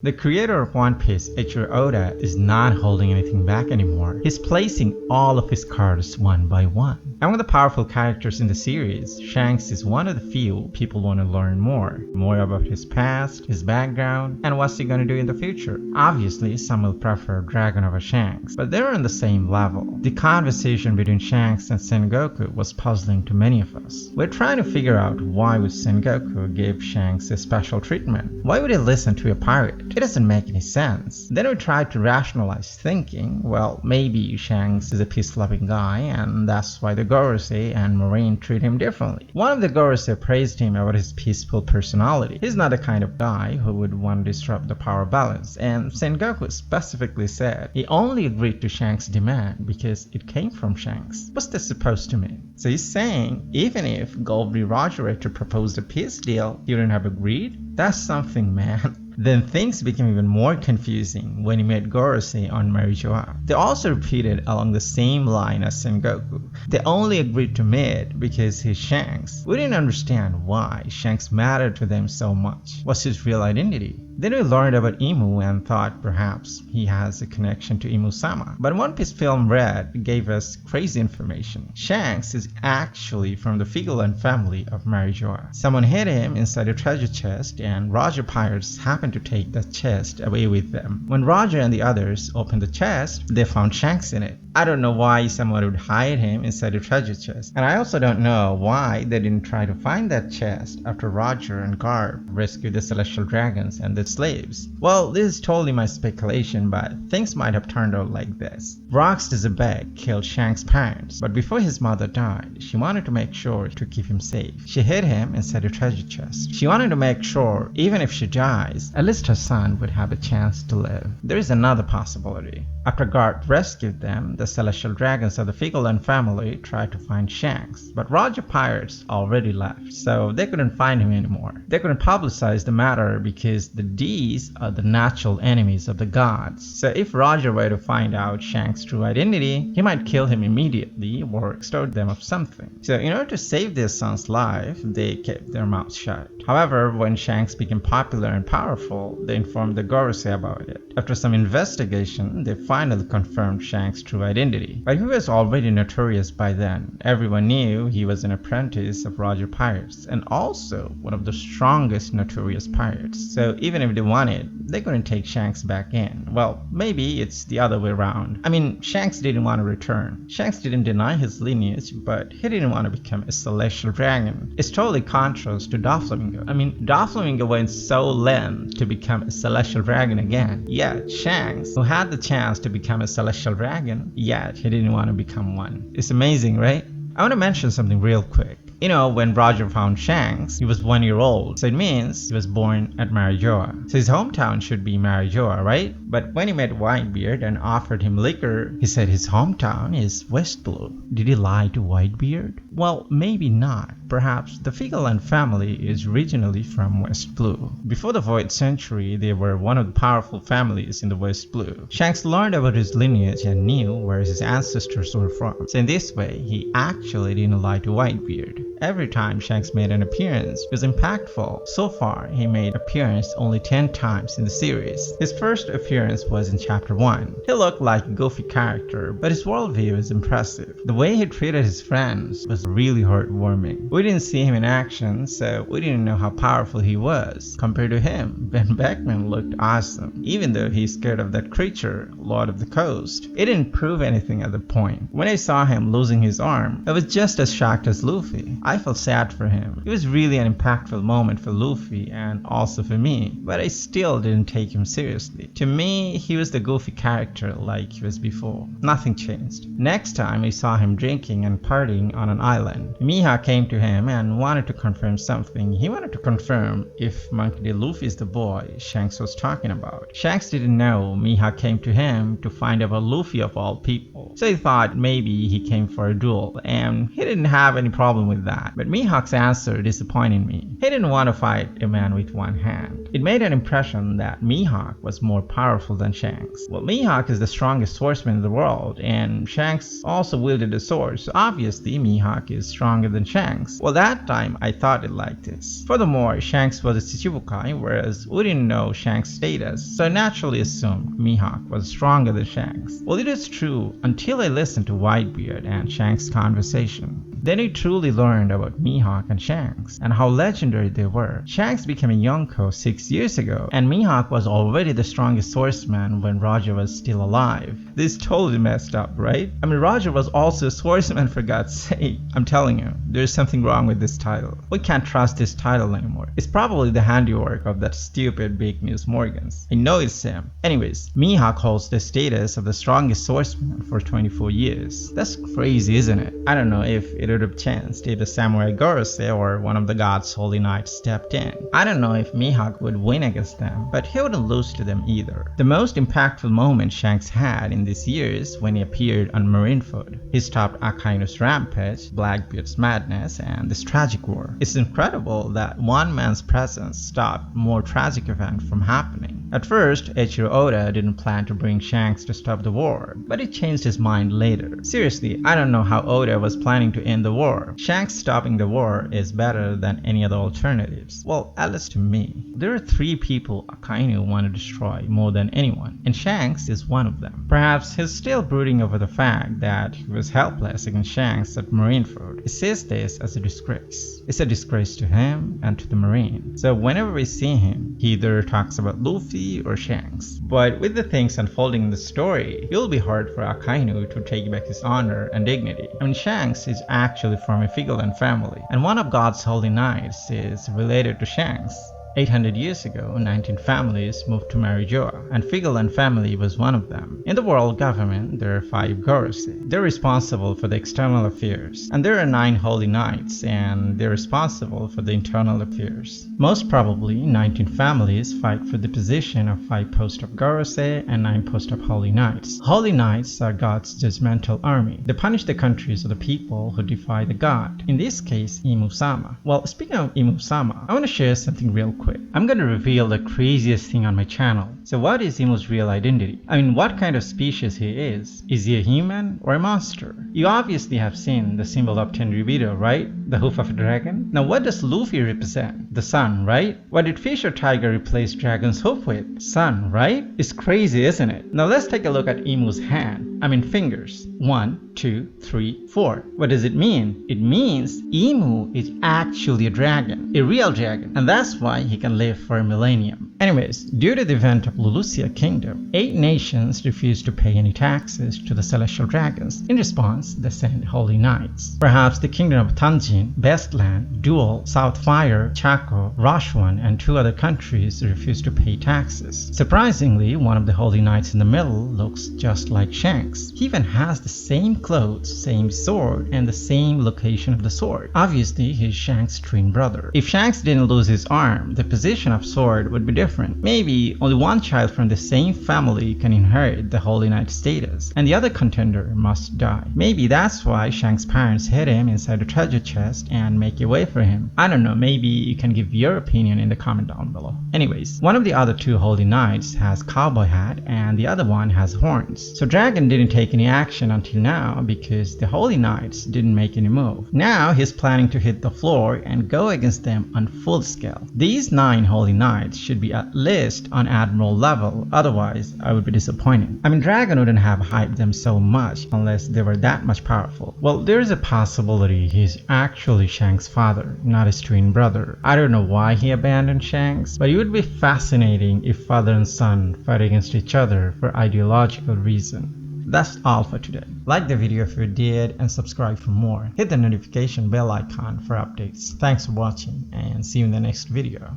The creator of One Piece, Eiichiro Oda, is not holding anything back anymore. He's placing all of his cards one by one. Among the powerful characters in the series, Shanks is one of the few people want to learn more about his past, his background, and what's he gonna do in the future. Obviously, some will prefer Dragon over Shanks, but they're on the same level. The conversation between Shanks and Sengoku was puzzling to many of us. We're trying to figure out why would Sengoku give Shanks a special treatment? Why would he listen to a pirate? It doesn't make any sense. Then we tried to rationalize thinking, well, maybe Shanks is a peace-loving guy and that's why the Gorosei and Marine treat him differently. One of the Gorosei praised him about his peaceful personality. He's not the kind of guy who would want to disrupt the power balance, and Sengoku specifically said he only agreed to Shanks' demand because it came from Shanks. What's this supposed to mean? So he's saying even if Goldie Roger had proposed a peace deal, he wouldn't have agreed? That's something, man. Then things became even more confusing when he met Gorosei on Marijoa. They also repeated along the same line as Sengoku. They only agreed to meet because he's Shanks. We didn't understand why Shanks mattered to them so much. What's his real identity? Then we learned about Imu and thought perhaps he has a connection to Imu-sama. But One Piece Film Red gave us crazy information. Shanks is actually from the Figarland family of Marijoa. Someone hid him inside a treasure chest and Roger pirates happened to take that chest away with them. When Roger and the others opened the chest, they found Shanks in it. I don't know why someone would hide him inside a treasure chest. And I also don't know why they didn't try to find that chest after Roger and Garp rescued the Celestial Dragons and the slaves. Well, this is totally my speculation, but things might have turned out like this. Rox the Xebec killed Shanks' parents, but before his mother died, she wanted to make sure to keep him safe. She hid him inside a treasure chest. She wanted to make sure, even if she dies, at least her son would have a chance to live. There is another possibility. After Garp rescued them, the Celestial Dragons of the Figarland family tried to find Shanks, but Roger pirates already left, so they couldn't find him anymore. They couldn't publicize the matter because the D's are the natural enemies of the gods. So if Roger were to find out Shanks' true identity, he might kill him immediately or extort them of something. So in order to save their son's life, they kept their mouths shut. However, when Shanks became popular and powerful, they informed the Gorosei about it. After some investigation, they finally confirmed Shanks' true identity. But he was already notorious by then. Everyone knew he was an apprentice of Roger Pirates and also one of the strongest notorious pirates. So even if they wanted, they couldn't take Shanks back in. Well, maybe it's the other way around. I mean, Shanks didn't want to return. Shanks didn't deny his lineage, but he didn't want to become a Celestial Dragon. It's totally contrast to Doflamingo. I mean, Doflamingo went so length to become a Celestial Dragon again. Yet Shanks, who had the chance to become a Celestial Dragon, yet he didn't want to become one. It's amazing, right? I want to mention something real quick. You know, when Roger found Shanks, he was 1 year old, so it means he was born at Marijoa. So his hometown should be Marijoa, right? But when he met Whitebeard and offered him liquor, he said his hometown is West Blue. Did he lie to Whitebeard? Well, maybe not. Perhaps the Figarland family is originally from West Blue. Before the Void Century, they were one of the powerful families in the West Blue. Shanks learned about his lineage and knew where his ancestors were from. So in this way, he actually didn't lie to Whitebeard. Every time Shanks made an appearance was impactful. So far, he made appearance only 10 times in the series. His first appearance was in Chapter 1. He looked like a goofy character, but his worldview is impressive. The way he treated his friends was really heartwarming. We didn't see him in action, so we didn't know how powerful he was. Compared to him, Ben Beckman looked awesome, even though he's scared of that creature, Lord of the Coast. It didn't prove anything at the point. When I saw him losing his arm, I was just as shocked as Luffy. I felt sad for him. It was really an impactful moment for Luffy and also for me, but I still didn't take him seriously. To me, he was the goofy character like he was before. Nothing changed. Next time we saw him drinking and partying on an island. Mihawk came to him and wanted to confirm something. He wanted to confirm if Monkey D. Luffy is the boy Shanks was talking about. Shanks didn't know Mihawk came to him to find about Luffy of all people, so he thought maybe he came for a duel, and he didn't have any problem with that. that, but Mihawk's answer disappointed me. He didn't want to fight a man with one hand. It made an impression that Mihawk was more powerful than Shanks. Well, Mihawk is the strongest swordsman in the world, and Shanks also wielded a sword, so obviously Mihawk is stronger than Shanks. Well, that time I thought it like this. Furthermore, Shanks was a Shichibukai, whereas we didn't know Shanks' status, so I naturally assumed Mihawk was stronger than Shanks. Well, it is true until I listened to Whitebeard and Shanks' conversation. Then I truly learned about Mihawk and Shanks, and how legendary they were. Shanks became a Yonko 6 years ago, and Mihawk was already the strongest swordsman when Roger was still alive. This totally messed up, right? I mean, Roger was also a swordsman, for God's sake. I'm telling you, there's something wrong with this title. We can't trust this title anymore. It's probably the handiwork of that stupid Big News Morgans. I know it's him. Anyways, Mihawk holds the status of the strongest swordsman for 24 years. That's crazy, isn't it? I don't know if it would have chanced if the Samurai Gorosei or one of the God's Holy Knights stepped in. I don't know if Mihawk would win against them, but he wouldn't lose to them either. The most impactful moment Shanks had in these years when he appeared on Marineford. He stopped Akainu's rampage, Blackbeard's madness, and this tragic war. It's incredible that one man's presence stopped more tragic event from happening. At first, Eiichiro Oda didn't plan to bring Shanks to stop the war, but he changed his mind later. Seriously, I don't know how Oda was planning to end the war. Shanks stopping the war is better than any other alternatives. Well, at least to me. There are 3 people Akainu want to destroy more than anyone, and Shanks is one of them. Perhaps he's still brooding over the fact that he was helpless against Shanks at Marineford. He sees this as a disgrace. It's a disgrace to him and to the Marine. So whenever we see him, he either talks about Luffy or Shanks. But with the things unfolding in the story, it will be hard for Akainu to take back his honor and dignity. I mean, Shanks is actually from a Figarland family, and one of God's holy knights is related to Shanks. 800 years ago, 19 families moved to Marijoa, and Figarland family was one of them. In the world government, there are 5 Gorosei. They're responsible for the external affairs, and there are 9 holy knights, and they're responsible for the internal affairs. Most probably, 19 families fight for the position of 5 posts of Gorosei and 9 posts of holy knights. Holy knights are God's judgmental army. They punish the countries or the people who defy the god. In this case, Imu-sama. Well, speaking of Imu-sama, I want to share something real quick. I'm gonna reveal the craziest thing on my channel. So what is Imu's real identity? I mean, what kind of species he is? Is he a human or a monster? You obviously have seen the symbol of Tenryubito, right? The hoof of a dragon? Now what does Luffy represent? The sun, right? What did fish or tiger replace dragon's hoof with? Sun, right? It's crazy, isn't it? Now let's take a look at Imu's hand. I mean fingers. 1, 2, 3, 4. What does it mean? It means Imu is actually a dragon. A real dragon. And that's why he can live for a millennium. Anyways, due to the event of Lulusia Kingdom, 8 nations refused to pay any taxes to the celestial dragons. In response, they sent holy knights. Perhaps the kingdom of Tanjin, Bestland, Duel, Southfire, Chaco, Rashwan, and 2 other countries refused to pay taxes. Surprisingly, one of the holy knights in the middle looks just like Shanks. He even has the same clothes, same sword, and the same location of the sword. Obviously, he's Shanks' twin brother. If Shanks didn't lose his arm, the position of sword would be different. Maybe only one child from the same family can inherit the Holy Knight status, and the other contender must die. Maybe that's why Shanks' parents hid him inside the treasure chest and make a way for him. I don't know, maybe you can give your opinion in the comment down below. Anyways, one of the other 2 Holy Knights has cowboy hat and the other one has horns. So Dragon didn't take any action until now because the Holy Knights didn't make any move. Now he's planning to hit the floor and go against them on full scale. These 9 Holy Knights should be at least on Admiral level, otherwise I would be disappointed. I mean, Dragon wouldn't have hyped them so much unless they were that much powerful. Well, there's a possibility he's actually Shanks' father, not his twin brother. I don't know why he abandoned Shanks, but it would be fascinating if father and son fight against each other for ideological reason. That's all for today. Like the video if you did and subscribe for more. Hit the notification bell icon for updates. Thanks for watching and see you in the next video.